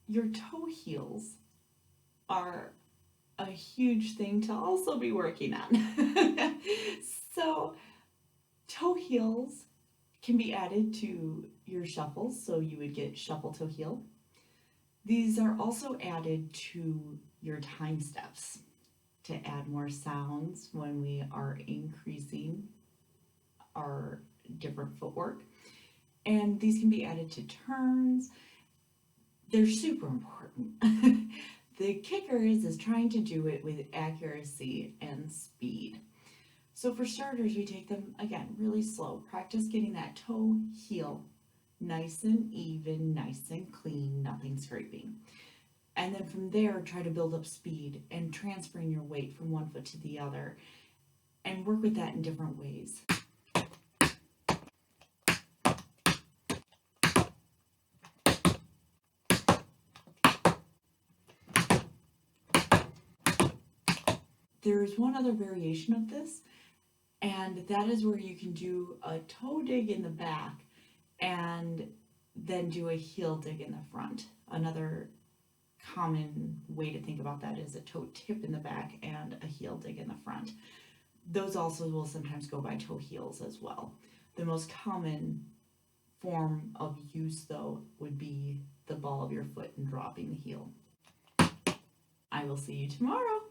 Your toe heels are a huge thing to also be working on. So, toe heels can be added to your shuffles, so you would get shuffle toe heel. These are also added to your time steps to add more sounds when we are increasing our different footwork. And these can be added to turns. They're super important. The kicker is trying to do it with accuracy and speed. So for starters, we take them again really slow. Practice getting that toe heel nice and even, nice and clean, nothing scraping. And then from there, try to build up speed and transferring your weight from one foot to the other and work with that in different ways. There's one other variation of this, and that is where you can do a toe dig in the back and then do a heel dig in the front. Another common way to think about that is a toe tip in the back and a heel dig in the front. Those also will sometimes go by toe heels as well. The most common form of use, though, would be the ball of your foot and dropping the heel. I will see you tomorrow.